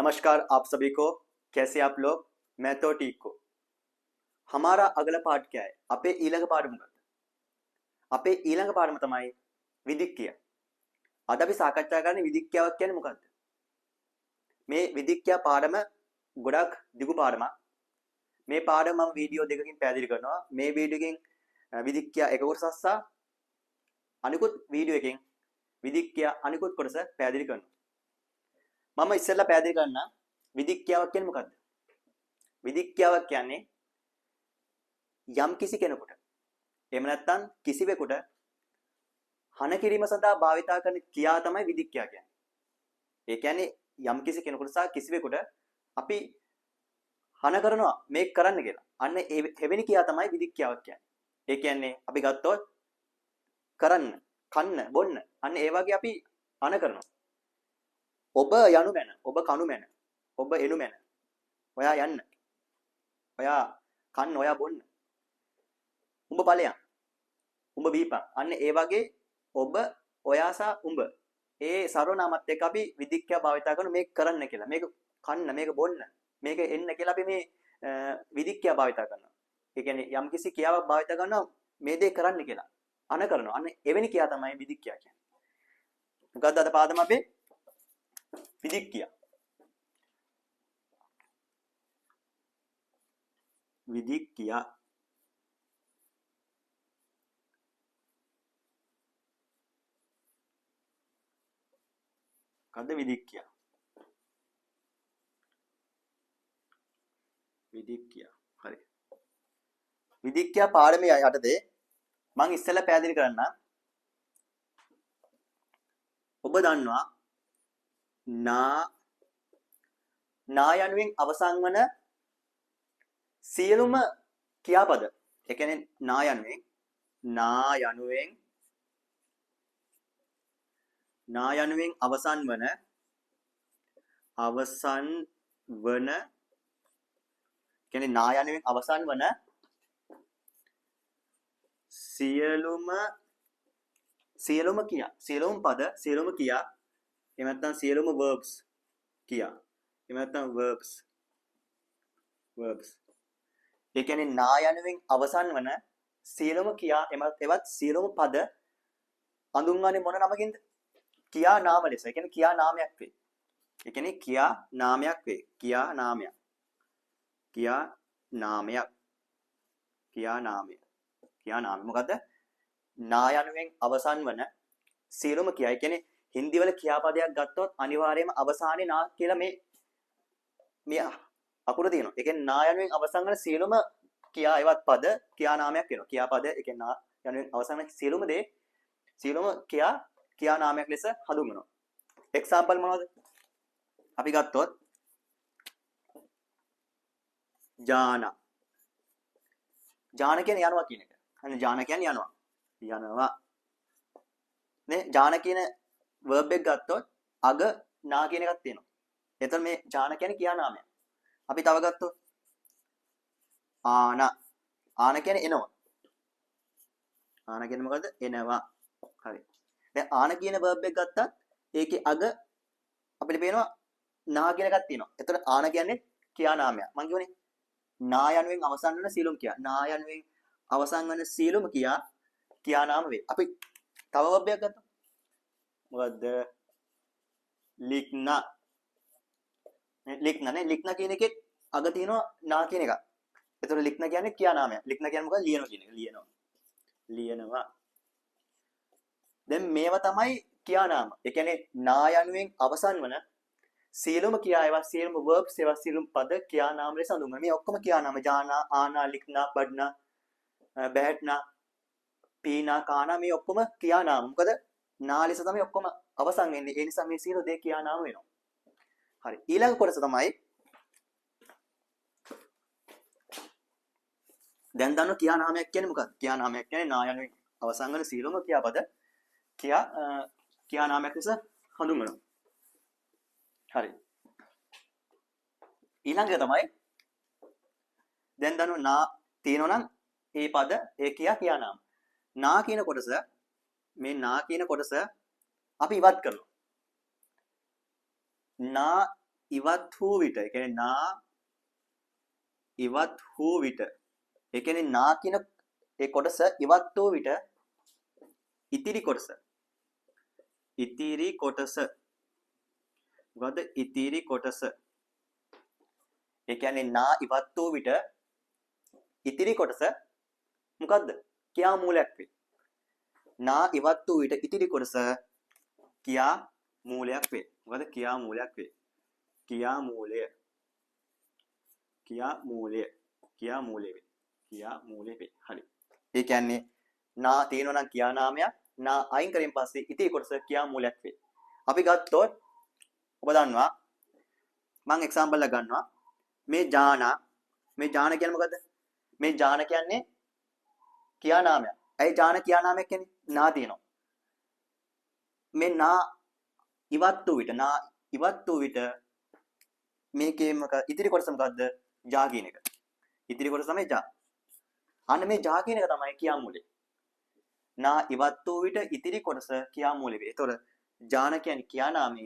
नमस्कार आप सभी को। कैसे आप लोग? मैं तो ठीक हूँ। हमारा अगला पाठ क्या है? අපේ ඊළඟ පාඩම මොකක්ද? අපේ ඊළඟ පාඩම තමයි විදික්කිය. අද අපි සාකච්ඡා කරන්නේ විදික්කියාවක් කියන්නේ මොකක්ද? මේ විදික්කියා පාඩම ගොඩක් දිගු පාඩමක්. මේ පාඩම මම වීඩියෝ දෙකකින් පැහැදිලි කරනවා. මේ වීඩියෝ එකෙන් විදික්කියා එක කොටසක් සහ අනිකුත් වීඩියෝ එකෙන් විදික්කියා අනිකුත් කොටස පැහැදිලි කරනවා. මම ඉස්සෙල්ලා පැහැදිලි කරන්න විදික්කියාවක් කියන්නේ මොකක්ද? විදික්කියාවක් කියන්නේ යම් කිසි කෙනෙකුට එහෙම නැත්නම් කිසිවෙකුට හන කිරීම සඳහා භාවිතා කරන ක්‍රියා තමයි විදික්කියා කියන්නේ. ඒ කියන්නේ යම් කිසි කෙනෙකුට සහ කිසිවෙකුට අපි හන කරනවා මේක කරන්න කියලා. අන්න ඒ හැවෙනි ක්‍රියා තමයි විදික්කියාවක් කියන්නේ. ඒ කියන්නේ අපි ගත්තොත් කරන්න, කන්න, බොන්න. අන්න ඒ වගේ අපි හන කරනවා. ඔබ යනු මැන, ඔබ කනු මැන, ඔබ එනු මැන. ඔයා යන්න. ඔයා කන්න, ඔයා බොන්න. උඹ ඵලයන්. උඹ බීපන්. අන්න ඒ වගේ ඔබ, ඔයා සහ උඹ. ඒ සර්වනාමත් එක්ක අපි විදික්කියා භාවිතා කරන මේක කරන්න කියලා. මේක කන්න, මේක බොන්න, මේක එන්න කියලා අපි මේ විදික්කියා භාවිතා කරනවා. ඒ කියන්නේ යම්කිසි ක්‍රියාවක් භාවිතා කරනවා මේ දේ කරන්න කියලා. අන කරනවා. අන්න එවැනි ක්‍රියා තමයි විදික්කියා කියන්නේ. මොකද්ද අද පාඩම අපේ? විදික්කියා. විදික්කියා. මොකද්ද විදික්කියා? විදික්කියා. හරි. විදික්කියා පාඩමේ යටතේ මම ඉස්සෙල්ලා පැහැදිලි කරන්න. ඔබ දන්නවා නා යනුවෙන් අවසන් වන සියලුම ක්‍රියාපද. ඒ කියන්නේ නා යනුවෙන් අවසන් වන කියන්නේ නා යනුවෙන් අවසන් වන සියලුම ක්‍රියා, සියලුම පද, සියලුම ක්‍රියා, එහෙම නැත්නම් සියලුම verbs ක්‍රියා. එහෙම නැත්නම් verbs. ඒ කියන්නේ නා යනුවෙන් අවසන් වන සියලුම ක්‍රියා එවත් සියලුම පද හඳුන්වන්නේ මොන නමකින්ද? ක්‍රියා නාම ලෙස. ඒ කියන්නේ ක්‍රියා නාමයක් වේ. ඒ කියන්නේ ක්‍රියා නාමයක් වේ. ක්‍රියා නාමය. මොකද්ද? නා යනුවෙන් අවසන් වන සියලුම ක්‍රියා. ඒ කියන්නේ හින්දි වල ක්‍රියාපදයක් ගත්තොත් අනිවාර්යයෙන්ම අවසානයේ නා කියලා මේ අකුර තියෙනවා. ඒ කියන්නේ නා යනුවෙන් අවසන් වන සියලුම ක්‍රියා එවත් පද ක්‍රියා නාමයක් වෙනවා. ක්‍රියාපද ඒ කියන්නේ නා යනුවෙන් අවසන් වන සියලුම දේ සියලුම ක්‍රියා නාමයක් ලෙස හඳුන්වනවා. එක්සැම්පල් මොනවද? අපි ගත්තොත් ජාන කියන්නේ යනවා කියන එක. අන්න ජාන කියන්නේ යනවා. නේ ජාන කියන verb එක ගත්තොත් අග නා කියන එකක් තියෙනවා. එතකොට මේ ජාන කියන්නේ ක්‍රියා නාමයක්. අපි තව ගත්තොත් ආන කියන්නේ එනවා. ආන කියන්නේ මොකද්ද? එනවා. හරි. දැන් ආන කියන verb එක ගත්තත් ඒකේ අග අපිට පේනවා නා කියන එකක් තියෙනවා. එතකොට ආන කියන්නේ ක්‍රියා නාමයක්. මම කියවනේ නා යනුවෙන් අවසන් වන සීලුම් ක්‍රියා. නා යනුවෙන් අවසන් වන සීලුම ක්‍රියා නාම වේ. අපි තව verb එකක් ගත්තා. මොකද්ද? ලික්නා. ලික්නා කියන එකේ අග තියෙනවා නා කියන එක. එතකොට ලික්නා කියන්නේ ක්‍රියා නාමයක්. ලික්නා කියන්නේ මොකක්ද? ලියනවා කියන එක. ලියනවා. දැන් මේවා තමයි ක්‍රියා නාම. ඒ කියන්නේ නා යනුවෙන් අවසන් වන සියලුම ක්‍රියා ඒවා සියලුම verbs ඒවා සියලුම පද ක්‍රියා නාම ලෙස හඳුන්වනවා. මේ ඔක්කොම ක්‍රියා නාම. ජානා, ආනා, ලික්නා, බඩ්නා, බෑට්නා, පීනා, කානා මේ ඔක්කොම ක්‍රියා නාම. මොකද නා ලෙස තමයි ඔක්කොම අවසන් වෙන්නේ. ඒ නිසා මේ සියලු දේ ක්‍රියා නාම වෙනවා. හරි. ඊළඟ කොටස තමයි දැන් දන්න ක්‍රියා නාමයක් කියන්නේ මොකක්ද? ක්‍රියා නාමයක් කියන්නේ නා යනුවෙන් අවසන් වන සියලුම ක්‍රියාපද ක්‍රියා නාමයක් ලෙස හඳුන්වනවා. හරි. ඊළඟ තමයි දැන් දන්නු නා තියෙනවා නම් ඒ පද ඒ ක්‍රියා නාම. නා කියන කොටස අපි ඉවත් කරනවා. නා ඉවත් වූ විට ඒ කියන්නේ නා ඉවත් වූ විට ඒ කියන්නේ නා කියන ඒ කොටස ඉවත් වූ විට ඉතිරි කොටස මොකද ඉතිරි කොටස ඒ කියන්නේ නා ඉවත් වූ විට ඉතිරි කොටස මොකද්ද කියා මූලයක් වේ. නා ඉවත් වූ විට ඉතිරි කොටස කියා මූලයක් වේ. මොකද කියා මූලයක් වේ. කියා මූලය වේ. හරි. ඒ කියන්නේ නා තියෙනවා නම් කියා නාමයක් නා අයින් කරෙන් පස්සේ ඉතිරි කොටස කියා මූලයක් වේ. අපි ගත්තොත් ඔබ දන්නවා මම එක්සැම්පල් එක ගන්නවා මේ ජාන කියන්නේ මොකද්ද? මේ ජාන කියන්නේ කියා නාමයක්. ඇයි ජාන කියා නාමයක් කියන්නේ? නා තියෙනවා. මේ නා ඉවත් වූ විට මේකේ ඉතිරි කොටස මොකද්ද? ජා කියන එක. ඉතිරි කොටස තමයි ජා. අන්න මේ ජා කියන එක තමයි කියා මූලය. නා ඉවත් වූ විට ඉතිරි කොටස කියා මූලය වේ. ඒතකොට ජාන කියන්නේ කියා නාමය.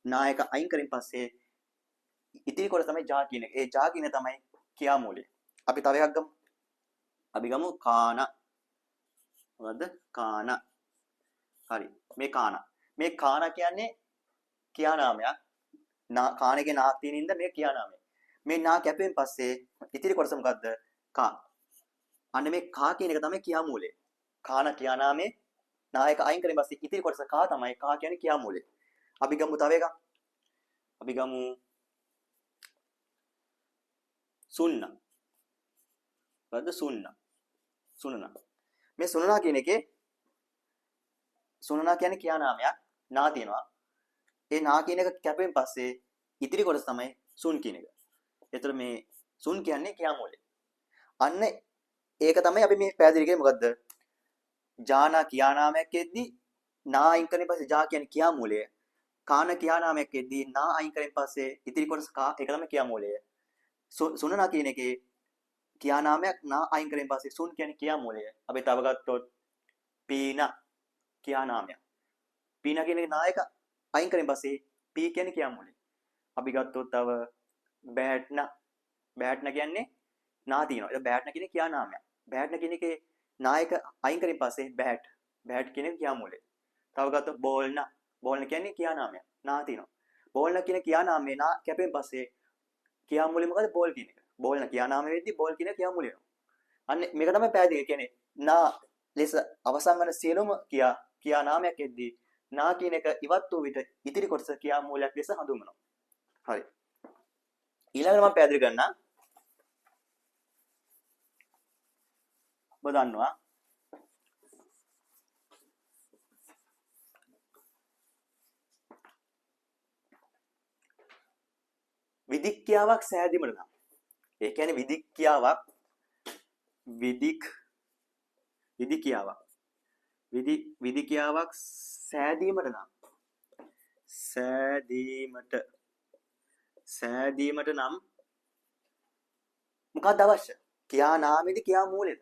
නා එක අයින් කරින් පස්සේ ඉතිරි කොටස තමයි ජා කියන එක. ඒ ජා කියන තමයි කියා මූලය. අපි තව එකක් ගමු. අපි ගමු කාන. මොකද්ද? කාන. හරි. මේ කාන. මේ කාන කියන්නේ කියා නාමයක්. කාණේගේ නා තියෙන ඉඳ මේ කියා නාමය. මේ නා කැපෙන් පස්සේ ඉතිරි කොටස මොකද්ද? කා. අන්න මේ කා කියන එක තමයි කියා මූලය. කාන කියා නාමේ නායක අයින් කරලා පස්සේ ඉතිරි කොටස කා තමයි. කා කියන්නේ කියා මූලය. අපි ගමු තව එකක්. අපි ගමු සුන්න. මොකද්ද සුන්න? සුනන. මේ සුනනා කියන එකේ සුනනා කියන්නේ කියා නාමයක්. නා තියෙනවා. ඒ නා කියන එක කැපෙන් පස්සේ ඉතිරි කොටස තමයි සුන් කියන එක. ඒතර මේ සුන් කියන්නේ කියා මූලය. අන්න ඒක තමයි අපි මේ පැහැදිලි කරේ මොකද්ද? ජානා කියා නාමයක් එද්දී නා අයින් කරන පස්සේ ජා කියන්නේ කියා මූලය. කාන කියා නාමයක් එද්දී නා අයින් කරන පස්සේ ඉතිරි කොටස කා ඒක තමයි කියා මූලය. සුනනා කියන එකේ කියා නාමයක් නා අයින් කරන පස්සේ සුන් කියන්නේ කියා මූලය. අපි තව ගත්තොත් පීන කියා නාමයක්. පීන කියන එක නායක අයින් කරෙන් පස්සේ පී කියන්නේ කියා මූලය. අපි ගත්තොත් තව බෑට්න කියන්නේ නා තියෙනවා. ඒක බෑට්න කියන්නේ කියා නාමයක්. බෑට්න කියන එකේ නායක අයින් කරෙන් පස්සේ බෑට් කියන කියා මූලය. තව ගත්තොත් බෝල්න කියන්නේ කියා නාමයක්. නා තියෙනවා. බෝල්න කියන කියා නාමේ නා කැපෙන් පස්සේ කියා මූලය මොකද? බෝල් කියන එක. බෝල්න කියා නාමෙ වෙද්දි බෝල් කියන කියා මූලය වෙනවා. අන්න මේක තමයි පැහැදිලි. කියන්නේ නා ලෙස අවසන් වන සියලුම කියා නාමයක් එද්දී නා කියන එක ඉවත් වූ විට ඉතිරි කොටස කියා මූලයක් ලෙස හඳුන්වනවා. හරි. ඊළඟට මම පැහැදිලි කරන්නම්. ඔබ දන්නවා විදික්‍යාවක් සෑදීමට නම්. ඒ කියන්නේ විදික්‍යාවක් සෑදීමට නම් සෑදීමට නම් මොකක්ද අවශ්‍ය? කියා නාමෙද කියා මූලෙද?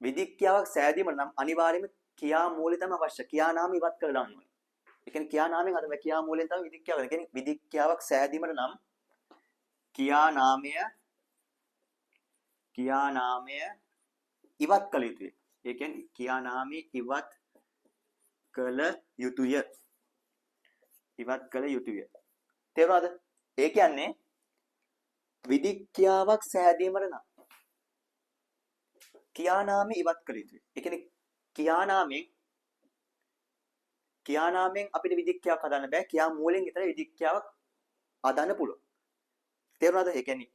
විදික්‍යාවක් සෑදීමට නම් අනිවාර්යයෙන්ම කියා මූලය තමයි අවශ්‍ය. කියා නාම ඉවත් කරලා දාන්න ඕනේ. ඒ කියන්නේ කියා නාමයෙන් අද කියා මූලෙන් තමයි විදික්‍යාව. ඒ කියන්නේ විදික්‍යාවක් සෑදීමට නම් කියා නාමය ඉවත් කළ යුතුය. ඒ කියන්නේ කියා නාමය ඉවත් කළ යුතුය. තේරුණාද? ඒ කියන්නේ විදික්‍යාවක් සෑදීමට නම් කියා නාමය ඉවත් කළ යුතුය. ඒ කියන්නේ කියා නාමයෙන් අපිට විදික්‍යාවක් හදන්න බෑ. කියා මූලෙන් විතරයි විදික්‍යාවක් හදන්න පුළුවන්. තේරුණාද? ඒ කියන්නේ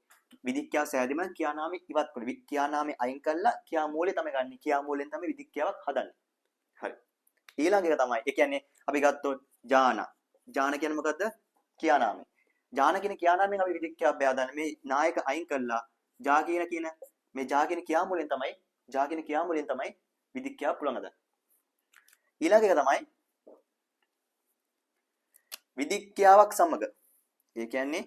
විදික්‍යාව සෑදීම කියා නාමය ඉවත් කළ. කියා නාමය අයින් කළා කියා මූලය තමයි ගන්න. කියා මූලෙන් තමයි විදික්‍යාවක් හදන්නේ. හරි. ඊළඟ එක තමයි ඒ කියන්නේ අපි ගත්තොත් ජාන කියන්නේ මොකද්ද? කියා නාමය. ජාන කියන කියා නාමයෙන් අපි විදික්‍යාවක් බෙදාගන්න. මේ නායක අයින් කළා ජා කියන මේ ජා කියන කියා මූලෙන් තමයි විදික්‍යාව පුළුවන් හදන්න. ඊළඟ එක තමයි විදික්‍යාවක් සමග. ඒ කියන්නේ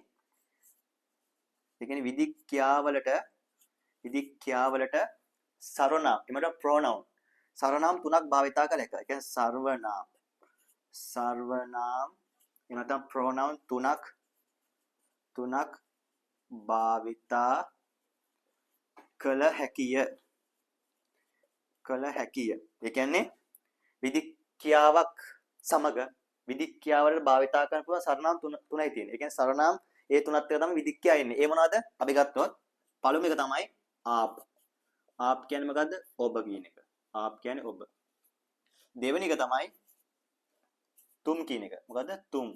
විදික්‍යාවලට සර්වනාම එමට ප්‍රොනවුන් සර්වනාම තුනක් භාවිතා කළ එක. ඒ කියන්නේ සර්වනාම එහෙම නැත්නම් pronoun තුනක් භාවිතා කළ හැකිය. ඒ කියන්නේ විදික්‍යාවක් සමග විදික්‍යාවලට භාවිතා කරන්න පුළුවන් සර්වනාම තුනයි තියෙන්නේ. ඒ කියන්නේ සර්වනාම ඒ තුනත් එක තමයි විදික්‍යා එන්නේ. ඒ මොනවද? අපි ගත්තොත් පළවෙනි එක තමයි ආප්. ආප් කියන්නේ මොකද්ද? ඔබ කියන එක. ආප් කියන්නේ ඔබ. දෙවෙනි එක තමයි තුම් කියන එක. මොකද්ද? තුම්.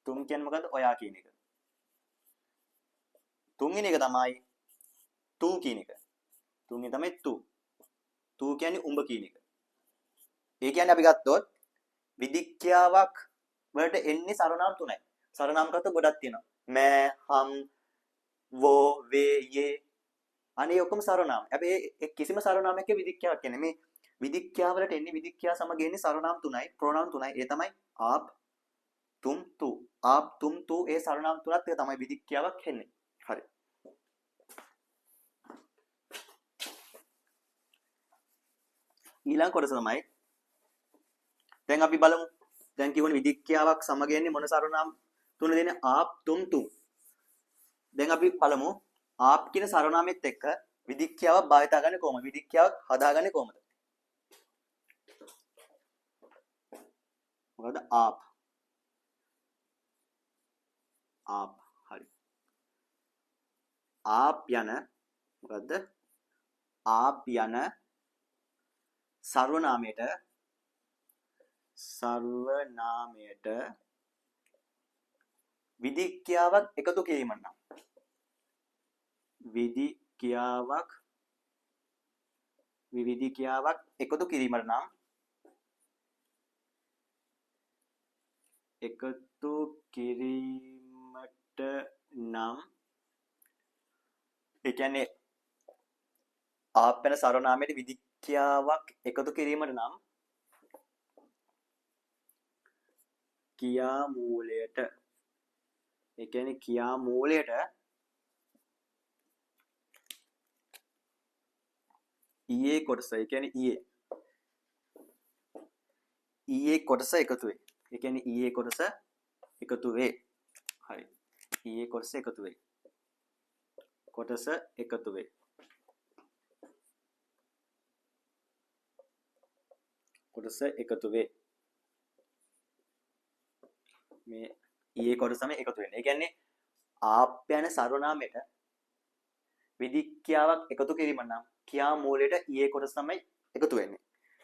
තුම් කියන්නේ මොකද්ද? ඔයා කියන එක. තුන්වෙනි එක තමයි තු කියන එක. තුන්වෙනි තමයි තු. තු කියන්නේ උඹ කියන එක. ඒ කියන්නේ අපි ගත්තොත් විදික්‍යාවක් වලට එන්නේ සර්වනාම තුනයි. සර්වනාම ගත්තොත් ගොඩක් තියෙනවා. මෑ, හම්, වෝ, වේ, යේ. අනේ ඔක්කොම සර්වනාම. හැබැයි ඒ කිසිම සර්වනාමයක විදික්‍යාවක් කියන්නේ මේ විදික්‍යාව වලට එන්නේ විදික්‍යා සමග එන්නේ සර්වනාම තුනයි, ප්‍රොනවුන් තුනයි. ඒ තමයි ආප්, තුම්, තු. ආප්, තුම්, තු ඒ සර්වනාම තුනත් එක තමයි විදික්‍යාවක් එන්නේ. හරි. ඊළඟ කොටස තමයි දැන් අපි බලමු. දැන් කියවන විදික්‍යාවක් සමග එන්නේ මොන සර්වනාම තුන දෙන්නේ? ආප්, තුම්, තු. දැන් අපි බලමු ආප් කියන සර්වනාමෙත් එක්ක විදික්‍යාවක් භාවිත කරන්නේ කොහොමද? විදික්‍යාවක් හදාගන්නේ කොහොමද? මොකද ආප්. ආප්. හරි. ආප් යන මොකද්ද? ආප් යන සර්වනාමයට විදික්‍යාවක් එකතු කිරීම නම් විදික්‍යාවක් එකතු කිරීමට නම් ඒ කියන්නේ ආප් වෙන සර්වනාමයට විදික්‍යාවක් එකතු කිරීමට නම් ක්‍රියාමූලයට ඊයේ කොටස ඒ කියන්නේ ඊයේ කොටස එකතු වේ. ඒ කියන්නේ ඊයේ කොටස එකතු වේ. හරි. ඊයේ කොටස එකතු වේ. මේ ඊයේ කොටසම එකතු වෙන්නේ. ඒ කියන්නේ ආප් යන සර්වනාමයට විදික්‍යාවක් එකතු කිරීම නම් ක්‍රියාමූලයට ඊයේ කොටස තමයි එකතු වෙන්නේ.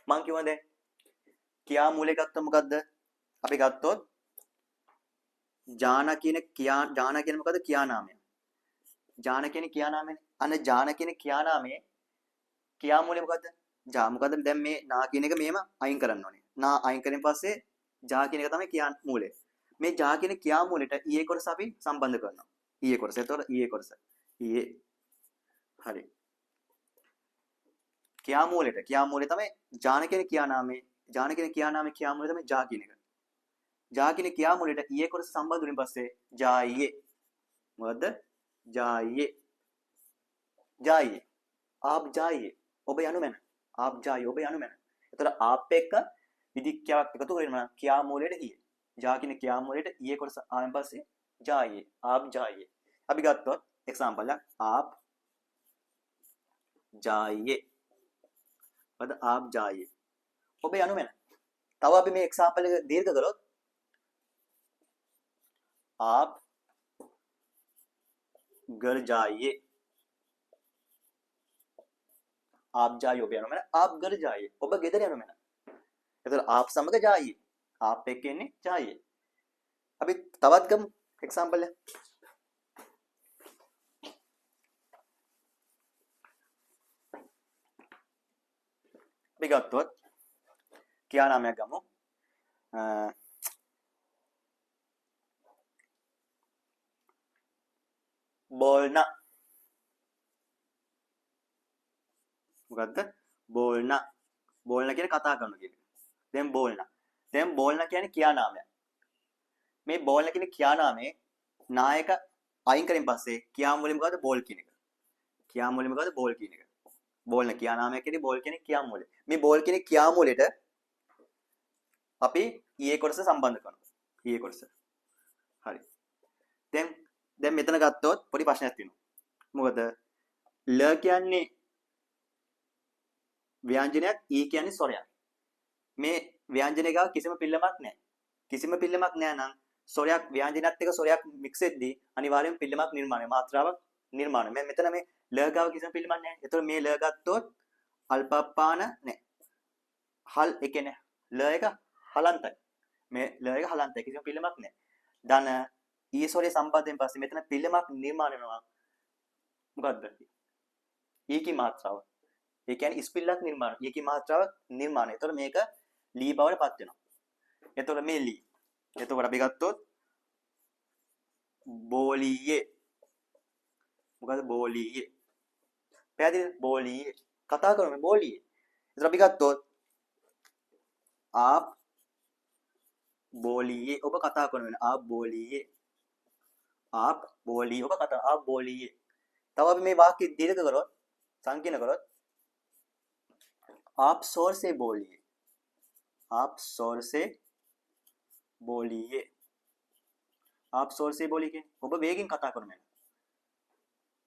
මම කියවන දැන් ක්‍රියාමූලය ගත්තොත් මොකද්ද? අපි ගත්තොත් ජාන කියන මොකද්ද? ක්‍රියානාමය. ජාන කියන්නේ ක්‍රියානාමයනේ. අන්න ජාන කියන ක්‍රියානාමයේ ක්‍රියාමූලය මොකද්ද? ජා මොකද්ද? දැන් මේ නා කියන එක මෙහෙම අයින් කරන්න ඕනේ. නා අයින් කරගෙන පස්සේ ජා කියන එක තමයි ක්‍රියාමූලය. මේ ජා කියන ක්‍රියාමූලයට ඊයේ කොටස අපි සම්බන්ධ කරනවා. ඊයේ කොටස. එතකොට ඊයේ කොටස. ඊයේ. හරි. ක්‍රියාමූලය තමයි ජාන කියන ක්‍රියානාමයේ ක්‍රියාමූලය තමයි ජා කියන එක. ජා කියන ක්‍රියාමූලයට ඊයේ කොටස සම්බන්ධ වුණින් පස්සේ ජායියේ. මොකද්ද? ජායියේ. ආප් ජායියේ. ඔබ යනු මැන. ආප් ජායියේ ඔබ යනු මැන. එතකොට ආප් එක්ක විදික්‍යාවක් එකතු කරගෙන ක්‍රියාමූලයට ඊයේ. ජා කියන ක්‍රියාමූලයට ඊයේ කොටස ආවෙන් පස්සේ ජායියේ. ආප් ජායියේ. අපි ගත්තොත් එක්සැම්පල් එකක් ආප් ජායියේ. මොකද ආප් ජායියේ. ඔබ යනු මැන. තව අපි මේ එක්සැම්පල් එක දීර්ඝ කළොත් आप घर जाइए. आप जाइए ඔබ යනවා මම आप घर जाइए. ඔබ ගෙදර යනවා මම. එතකොට आप සමග जाइए. आप එක්ක එන්නේ जाइए. අපි තවත් ගමු එක්සැම්පල් එක. අපි ගත්තොත් ක්‍රියානාමයක් ගමු. बोलना. මොකද්ද? बोलना. बोलना කියන්නේ කතා කරනවා කියන එක. දැන් बोलना කියන්නේ ක්‍රියානාමයක්. මේ बोलना කියන ක්‍රියානාමයේ නායක අයින් කරමින් පස්සේ ක්‍රියාමූලය මොකද්ද? बोल කියන එක. ක්‍රියාමූලය මොකද්ද? बोल කියන එක. बोलना ක්‍රියානාමයක් කියන්නේ बोल කියන්නේ ක්‍රියාමූලය. මේ बोल කියන ක්‍රියාමූලයට අපි ඊයේ කොටස සම්බන්ධ කරනවා. ඊයේ කොටස. දැන් මෙතන ගත්තොත් පොඩි ප්‍රශ්නයක් තියෙනවා. මොකද ල කියන්නේ ව්‍යංජනයක්, ඊ කියන්නේ ස්වරයක්. මේ ව්‍යංජනය ගාව කිසිම පිල්ලමක් නැහැ. කිසිම පිල්ලමක් නැහැ නම් ස්වරයක් ව්‍යංජනයත් එක්ක ස්වරයක් මික්ස් වෙද්දී අනිවාර්යෙන් පිල්ලමක් නිර්මාණය, මාත්‍රාවක් නිර්මාණය. මෙතන මේ ල ගාව කිසිම පිල්ලමක් නැහැ. ඒතකොට මේ ල ගත්තොත් අල්පප්පාන නැහැ. හල් ඒ කියන්නේ ල එක හලන්තයි. මේ ල එක හලන්තයි. කිසිම පිල්ලමක් නැහැ. ධන ඊ ස්වරය සම්බන්ධයෙන් පස්සේ මෙතන පිල්ලමක් නිර්මාණය වෙනවා. මොකද්ද? ඊකි මාත්‍රාව. ඒ කියන්නේ ස්පිල්ලක් නිර්මාණය. ඊකි මාත්‍රාවක් නිර්මාණය. ඒතකොට මේක ලී බවට පත් වෙනවා. එතකොට මේ ලී. එතකොට අපි ගත්තොත් බෝලීයේ. මොකද බෝලීයේ. පැහැදිලිද? බෝලීයේ. කතා කරමු මේ බෝලීයේ. එතකොට අපි ගත්තොත් आप बोलिए ඔබ කතා කරන වෙන आप बोलिए आप बोलिए ඔබ කතා आप बोलिए. තව අපි මේ වාක්‍ය දීර්ඝ කරොත් සංකීර්ණ කරොත් आप जोर से बोलिए आप जोर से बोलिए आप जोर से बोलिए කියන්නේ ඔබ වේගෙන් කතා කරන වෙන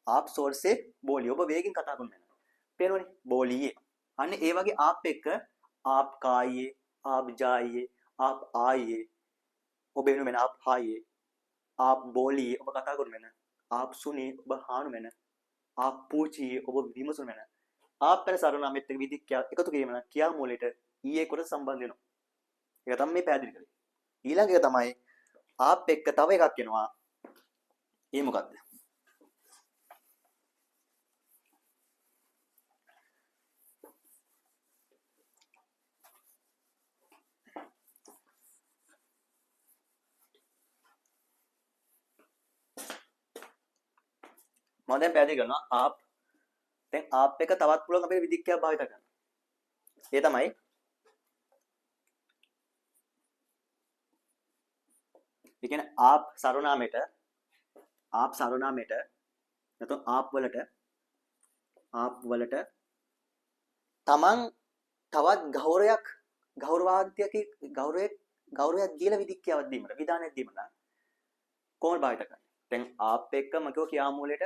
आप जोर से बोलिए ඔබ වේගෙන් කතා කරන වෙන පේනවනේ बोलिए අන්න ඒ වගේ आप එක්ක आप खाइए आप जाइए आप आइए ඔබ වෙන මෙන්න आप आइए आप बोलिए ඔබ කතා කරන වෙන आप सुनिए ඔබ අහන වෙන आप पूछिए ඔබ විමසන වෙන आप पर සර්වනාමයත් එක්ක විදික්ඛ්‍යා එකතු කිරීම නම් කියා මූලයට ඊයේ කොට සම්බන්ධ වෙනවා. ඒක තමයි මේ පැහැදිලි කරේ. ඊළඟ එක තමයි आप එක්ක තව එකක් එනවා. ඒ මොකක්ද? මම දැන් පැහැදිලි කරනවා आप දැන් आप එක තවත් පුළුවන් අපේ විදික්ඛ්‍යා භාවිත කරන්න. ඒ තමයි ඒ කියන්නේ आप සර්වනාමයට නැත්නම් आप වලට තමන් තවත් ගෞරවයක් දීලා විදික්ඛ්‍යාවක් දීමට විධානයක් දීමට කොහොමද භාවිත කරන්නේ? දැන් आप එක්ක මම කිව්වා කියා මූලයට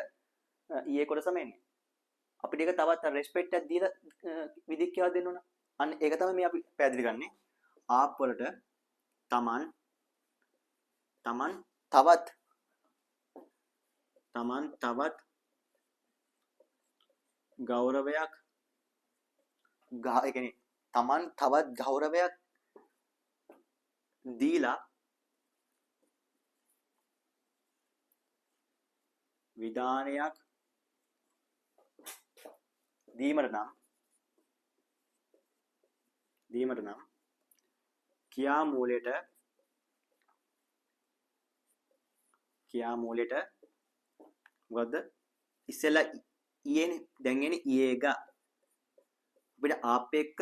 ඊයේ කොටසම එන්නේ. අපිට ඒක තවත් රෙස්පෙක්ට් එකක් දීලා විදික්ඛ්‍යාවක් දෙන්න ඕන. අන්න ඒක තමයි මේ අපි පැහැදිලි කරන්නේ. आप වලට තමන් තවත් ගෞරවයක් ඒ කියන්නේ තමන් තවත් ගෞරවයක් දීලා විධානයක් දීමට නම් කියා මූලයට මොකද්ද ඉස්සෙල්ලා ඊයේනේ දැන් එන්නේ ඊයේක අපිට ආප් එක්ක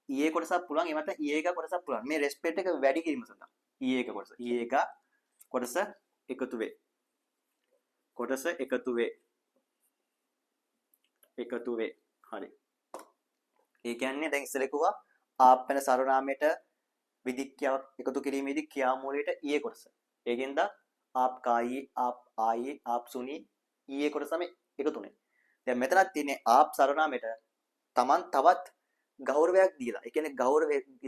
ඊයේ කොටසක් පුළුවන් එහෙම නැත්නම් ඊයේක කොටසක් පුළුවන් මේ රෙස්පෙක්ට් එක වැඩි කිරීම සඳහා ඊයේක කොටස එකතු වේ හරි ඒ කියන්නේ දැන් ඉස්සෙල්ලා කිව්වා ආප් වෙන සර්වනාමයට විදික්ඛ්‍යාවක් එකතු කිරීමේදී කියා මූලයට ඊයේ කොටස ඒකෙන්ද आप खाइए आप आइए आप सुनिए ඊයේ කොටසම එකතුනේ දැන් මෙතනක් තියෙන්නේ आप සර්වනාමයට තමන් තවත් ගෞරවයක් දීලා ඒ කියන්නේ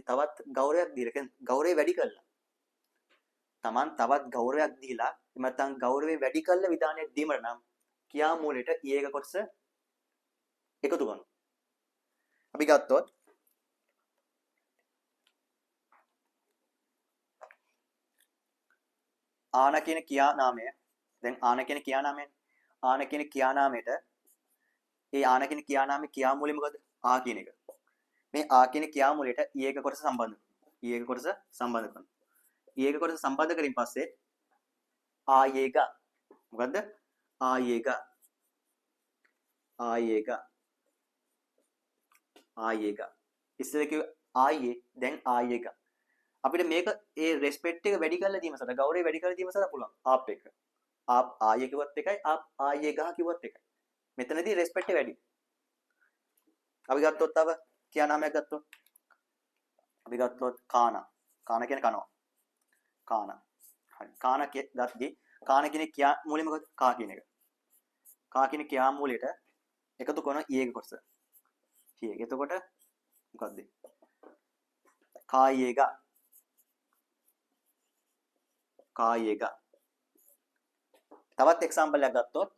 තවත් ගෞරවයක් දීලා කියන්නේ ගෞරවය වැඩි කළා තමන් තවත් ගෞරවයක් දීලා එහෙම නැත්නම් ගෞරවය වැඩි කළ විධානයක් දීමට නම් කියා මූලයට ඊයේක කොටස එකතු කරනවා අපි ගත්තොත් ආන කියන කියා නාමය දැන් ආන කියන කියා නාමයට ඒ ආන කියන කියා නාමයේ කියා මූලය මොකද ආ කියන එක මේ ආ කියන කියා මූලයට ඊයේක කොටස සම්බන්ධ කරනවා ඊයේක කොටස සම්බන්ධ කරින් පස්සේ ආයේක මොකද්ද ආයේක ඉස්සෙල්ලා කිව්ව ආයේ දැන් ආයේක අපිට මේක ඒ රෙස්පෙක්ට් එක වැඩි කරලා දීම සඳහා ගෞරවය වැඩි කරලා දීම සඳහා පුළුවන් ආප් එක. ආප් ආයේ කිව්වත් එකයි ආප් ආයේ ගහ කිව්වත් එකයි. මෙතනදී රෙස්පෙක්ට් එක වැඩි. අපි ගත්තොත් තව කියා නාමයක් ගත්තොත්. අපි ගත්තොත් කානා. කානා කියන්නේ කනවා. කානා. හරි. කානා ගත්තදී කාන කියන ක්‍රියා මූලය මොකද? කා කියන එක. කා කියන ක්‍රියා මූලයට එකතු කරන ඊයේක කොටස. ඊයේක. එතකොට මොකද්ද? කායේක. කායේක. තවත් එක්සැම්පල් එකක් ගත්තොත්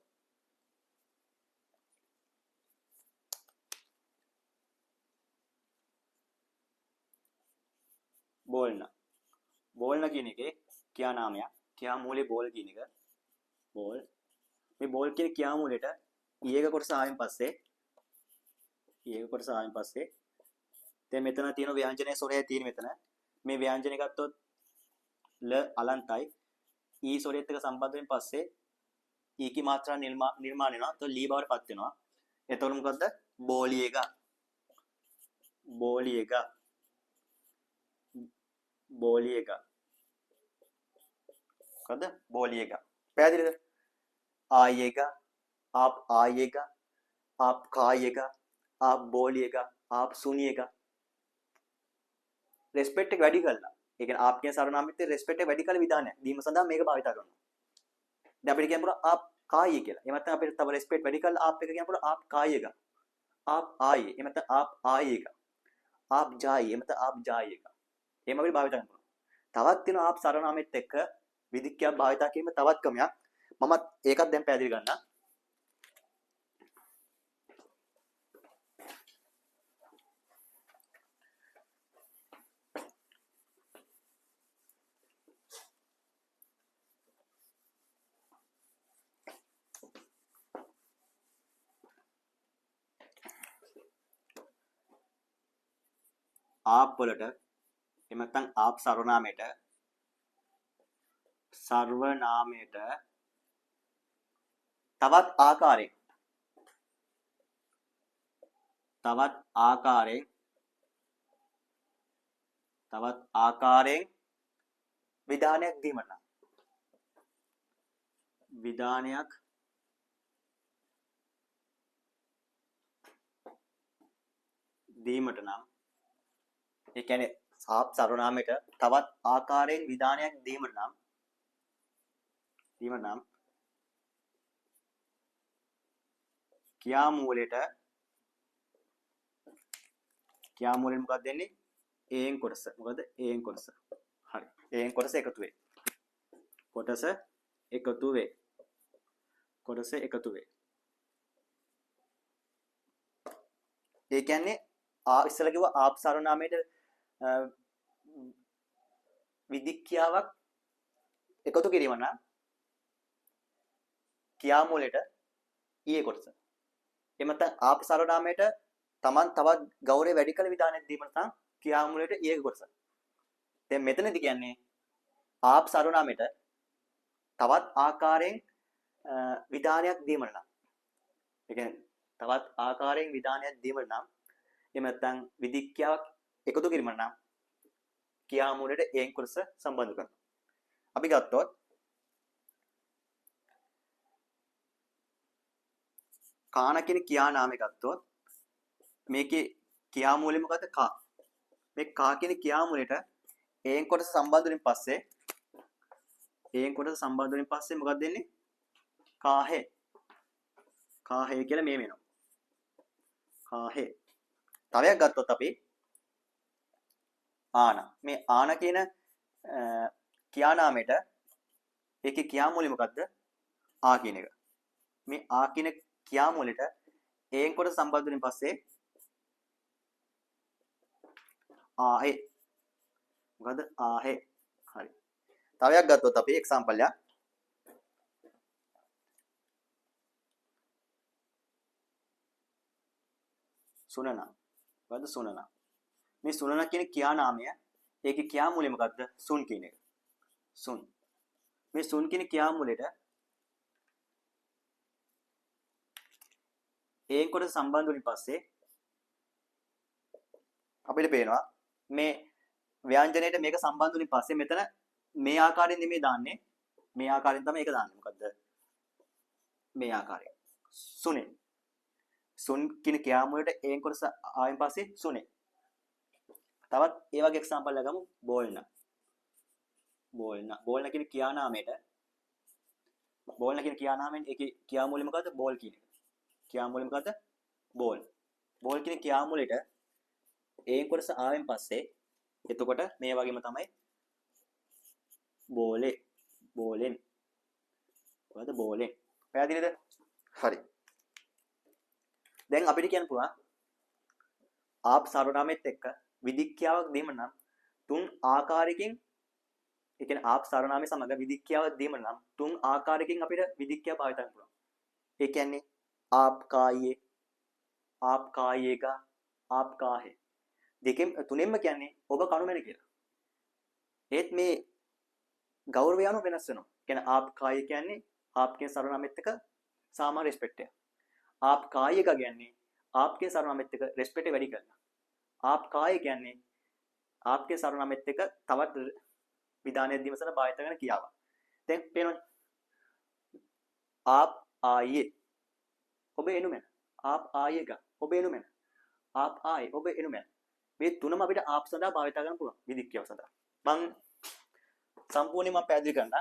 बोलना बोलना කියන එකේ ක්‍රියා නාමයක් ක්‍රියා මූලයේ බෝල් කියන එක බෝල් මේ බෝල් කියන ක්‍රියා මූලයට ඊයේක කොටස ආවෙන් පස්සේ දැන් මෙතන තියෙන ව්‍යංජනයේ ස්වරය තියෙන මෙතන මේ ව්‍යංජනය ගත්තොත් ල අලන්තයි ඊ ස්වරයත් එක්ක සම්බන්ධ වෙන පස්සේ ඊ කි මාත්‍රා නිර්මාණය වෙනවා તો ලී බවට පත් වෙනවා එතකොට මොකද්ද බෝලියේක බෝලියේක बोलिएगा कद बोलिएगा पैदल आइएगा आप आइएगा आप खाइएगा आप बोलिएगा आप सुनिएगा रेस्पेक्ट වැඩි කරලා ඒ කියන්නේ आप කියන සර්වනාමයේ रेस्पेक्ट වැඩි කරලා විධානය දීම සඳහා මේක භාවිත කරනවා දැන් අපිට කියන්න පුළුවන් आप खाइए කියලා එහෙම නැත්නම් අපිට තව रेस्पेक्ट වැඩි කරලා आप එක කියන්න පුළුවන් आप खाइएगा आप आइए එහෙම නැත්නම් आप आइएगा आप जाइए එහෙම නැත්නම් आप जाइएगा එහෙම අපිට භාවිත කරන්න පුළුවන්. තවත් තියෙනවා ආප් සරණාමෙත් එක්ක විදික්කයක් භාවිත කිරීම තවත් ක්‍රමයක්. මම ඒකත් දැන් පැහැදිලි කරන්න. ආප් වලට එහෙම නැත්නම් ආප් සර්වනාමයට තවත් ආකාරයෙන් විධානයක් දීමට නම් ඒ කියන්නේ ආප් සර්වනාමයට තවත් ආකාරයෙන් විධානයක් දීමට නම් ක්‍රියා මූලයට මොකක්ද දෙන්නේ ඒෙන් කොටස මොකද ඒෙන් කොටස හරි ඒෙන් කොටස එකතු වේ ඒ කියන්නේ ඉස්සෙල්ලා කිව්වා ආප් සර්වනාමයට විදික්කියාවක් එකතු කිරීම නම් ක්‍රියා මූලයට ඊයේ කොටස. එහෙම නැත්නම් ආප් සර්වනාමයට Taman තවත් ගෞරවය වැඩි කළ විධානයක් දීම නම් ක්‍රියා මූලයට ඊයේ කොටස. දැන් මෙතනදී කියන්නේ ආප් සර්වනාමයට තවත් ආකාරයෙන් විධානයක් දීම නම්. ඒ කියන්නේ තවත් ආකාරයෙන් විධානයක් දීම නම් එහෙම නැත්නම් විදික්කියාවක් එකතු කිරීම නම් ක්‍රියා මූලයට ඒන් කොටස සම්බන්ධ කරනවා. අපි ගත්තොත් කාන කියන ක්‍රියා නාමය ගත්තොත් මේකේ ක්‍රියා මූලය මොකද්ද කා. මේ කා කියන ක්‍රියා මූලයට ඒන් කොටස සම්බන්ධ වුණින් පස්සේ මොකක්ද දෙන්නේ? කාහේ. කාහේ කියලා මේ වෙනවා. කාහේ. තවයක් ගත්තොත් අපි ආන මේ ආන කියන ක්‍රියා නාමයට ඒකේ ක්‍රියා මූලය මොකද්ද? ආ කියන එක. මේ ආ කියන ක්‍රියා මූලයට ඒන් කොට සම්බන්ධ වෙනින් පස්සේ ආහේ. මොකද්ද? ආහේ. හරි. තවයක් ගත්තොත් අපි එක්සැම්පල් එකක් සුනනා. මොකද්ද සුනනා? මේ සුනනා කියන ක්‍රියා නාමය ඒකේ ක්‍රියා මූලය මොකද්ද? සුන් කියන එක. සුන්. මේ සුන් කියන ක්‍රියා මූලයට ඒන් කොට සම්බන්ධ වුණින් පස්සේ අපිට පේනවා මේ ව්‍යංජනයට මේක සම්බන්ධ වුණින් පස්සේ මෙතන මේ ආකාරයෙන් නෙමෙයි දාන්නේ. මේ ආකාරයෙන් තමයි ඒක දාන්නේ. මොකද්ද? මේ ආකාරයෙන්. සුනේ. සුන් කියන ක්‍රියා මූලයට ඒන් කොටස ආවෙන් පස්සේ සුනේ. තවත් ඒ වගේ එක්සැම්පල් එකක් ගමු. බෝල්නා. බෝල්නා කියන ක්‍රියා නාමයට බෝල් කියන ක්‍රියානාමයෙන් ඒකේ ක්‍රියාමූලය මොකද්ද? බෝල් කියන එක. ක්‍රියාමූලය මොකද්ද? බෝල්. බෝල් කියන ක්‍රියාමූලයට ඒ කොටස ආවෙන් පස්සේ එතකොට මේ වගේම තමයි බෝලේ බෝලෙන් මොකද්ද බෝලෙන්. පැහැදිලිද? හරි. දැන් අපිට කියන්න පුළුවන් ආප් සර්වනාමයේත් එක්ක විදික්‍යාවක් දීම නම් තුන් ආකාරයකින් ඒ කියන්නේ ආප් සර්වනාමයේ සමග විදික්‍යාවක් දීම නම් තුන් ආකාරයකින් අපිට විදික්‍යාව භාවිත කරන්න පුළුවන්. ඒ කියන්නේ आप කායේ आप කායේක आप කාහේ දෙකෙන් තුනෙන්ම කියන්නේ ඔබ කණු මැන කියලා. ඒත් මේ ගෞරවය අනුව වෙනස් වෙනවා. කියන්නේ आप කායේ කියන්නේ आप කියන සර්වනාමයේත් එක්ක සාමාන්‍ය රෙස්පෙක්ට් එක. आप කායේක කියන්නේ आप කියන සර්වනාමයේත් එක්ක රෙස්පෙක්ට් එක වැඩි කරනවා. आप කායේ කියන්නේ आप කියන සර්වනාමයේත් එක්ක තවත් විධානයක් දීමසන භාවිත කරන ක්‍රියාවක්. දැන් පේනවනේ. आप ආයේ ඔබ එනු මැන. आप ආයේක ඔබ එනු මැන. आप ආයේ ඔබ එනු මැන. මේ තුනම අපිට आप සඳහා භාවිත කරන්න පුළුවන් විදික්‍යාව සඳහා. මම සම්පූර්ණයෙන්ම පැහැදිලි කරන්න.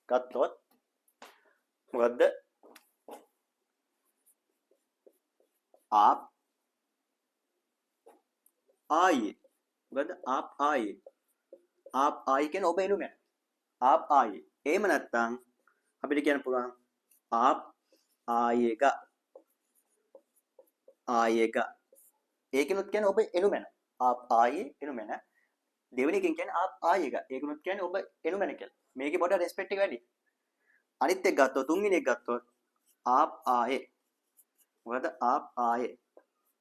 ගත්තොත් මොකද්ද? आप ආයේ මොකද්ද? आप ආයේ आप ආයේ කියන්නේ ඔබ එනු මැන. आप ආයේ. එහෙම නැත්නම් අපිට කියන්න පුළුවන් आप ආයේක ආයේක. ඒකිනුත් කියන්නේ ඔබ එනු මැන. आप ආයේ එනු මැන. දෙවෙනි එකෙන් කියන්නේ आप ආයේක. ඒකිනුත් කියන්නේ ඔබ එනු මැන කියලා. මේකේ පොඩ රෙස්පෙක්ට් එක වැඩි. අනිත් එක ගත්තොත් තුන්වෙනි එක ගත්තොත් आप ආයේ. මොකද आप ආයේ.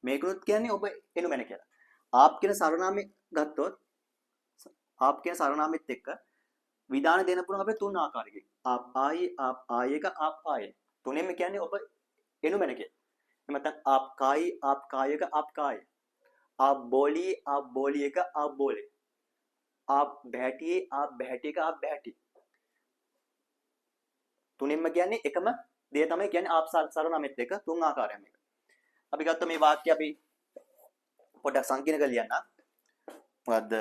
මේකිනුත් කියන්නේ ඔබ එනු මැන කියලා. आप කියන සර්වනාමය ගත්තොත් आप කියන සර්වනාමෙත් එක්ක විධාන දෙන්න පුළුවන් අපිට තුන් ආකාරයකින්. आप ආයේ आप ආයේක आप ආයේ. තුනෙන්ම කියන්නේ ඔබ එනු මැන කියලා. එහෙම නැත්නම් आप කායි आप කායේක आप කායේ. आप बोलिए आप बोलिएगा आप बोले. आप बैठिए आप बैठिएगा आप बैठिए. තුනෙන්ම කියන්නේ එකම දේ තමයි කියන්නේ आप සර්වනාමෙත් එක්ක තුන් ආකාරයෙන් මේක. අපි ගත්ත මේ වාක්‍ය අපි පොඩ්ඩක් සංකීර්ණ කරලා ලියන්න. මොකද්ද?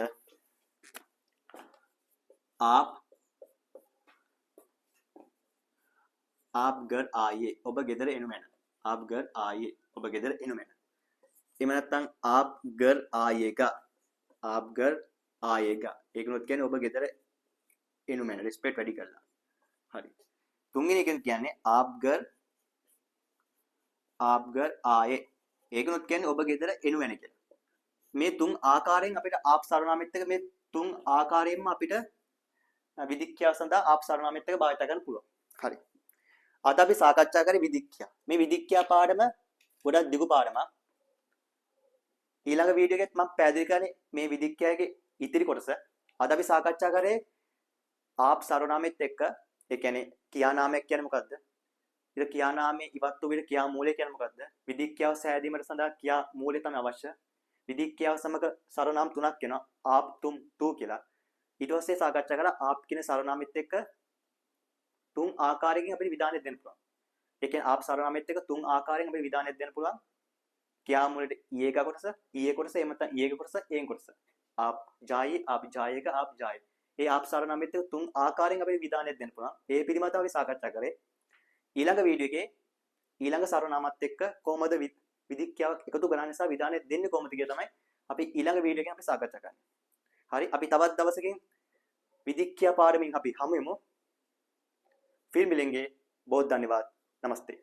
आप घर आइए ඔබ ගෙදර එනු මැන. आप घर आइए ඔබ ගෙදර එනු මැන. එහෙම නැත්නම් आप घर आइएगा आप घर आइएगा. ඒකනොත් කියන්නේ ඔබ ගෙදර එනු මැන. රිස්පෙක්ට් වැඩි කරලා. හරි. තුන්වෙනි එකෙන් කියන්නේ आप घर आए. ඒකනොත් කියන්නේ ඔබ ගෙදර එනු මැන කියලා. මේ තුන් ආකාරයෙන් අපිට आप සර්වනාමෙත් එක්ක මේ තුන් ආකාරයෙන්ම අපිට විදික්‍යාව සඳහා आप සර්වනාමෙත් එක්ක භාවිත කරන්න පුළුවන්. හරි. අද අපි සාකච්ඡා කරේ විදික්‍යා. මේ විදික්‍යා පාඩම ගොඩක් දිගු පාඩමක්. ඊළඟ වීඩියෝ එකෙත් මම පැහැදිලි කරන්නේ මේ විදික්‍යාවේ ඉතිරි කොටස. අද අපි සාකච්ඡා කරේ आप සර්වනාමෙත් එක්ක ඒ කියන්නේ ක්‍රියානාමයක් කියන්නේ මොකද්ද? ඊට ක්‍රියානාමයේ ඉවත් වූ විට ක්‍රියා මූලය කියන්නේ මොකද්ද? විදික්‍යාව සෑදීමට සඳහා ක්‍රියා මූලය තමයි අවශ්‍ය. විදික්‍යාව සමග සර්වනාම තුනක් වෙනවා. आप तुम तू කියලා. ඊට පස්සේ සාකච්ඡා කරා आप කියන සර්වනාමෙත් එක්ක තුන් ආකාරයකින් අපිට විධානයක් දෙන්න පුළුවන්. ඒ කියන්නේ आप සර්වනාමෙත් එක්ක තුන් ආකාරයෙන් අපිට විධානයක් දෙන්න පුළුවන්. ක්‍රියා මූලයට ඊයක කොටස, ඊයේ කොටස, එහෙම නැත්නම් ඊයක කොටස, ඒන් කොටස. आप जाइए आप जाएगा आप जाए. ඒ आप සර්වනාමෙත් එක්ක තුන් ආකාරයෙන් අපිට විධානයක් දෙන්න පුළුවන්. ඒ පිළිබඳව අපි සාකච්ඡා කරේ. ඊළඟ වීඩියෝ එකේ ඊළඟ සර්වනාමත් එක්ක කොහොමද විදික්‍යාවක් එකතු කරන්න නිසා විධානයක් දෙන්නේ කොහොමද කියලා තමයි අපි ඊළඟ වීඩියෝ එකෙන් අපි සාකච්ඡා කරන්නේ. හරි අපි තවත් දවසකින් विदिक्या पाठ में अभी हम फिर मिलेंगे बहुत धन्यवाद नमस्ते।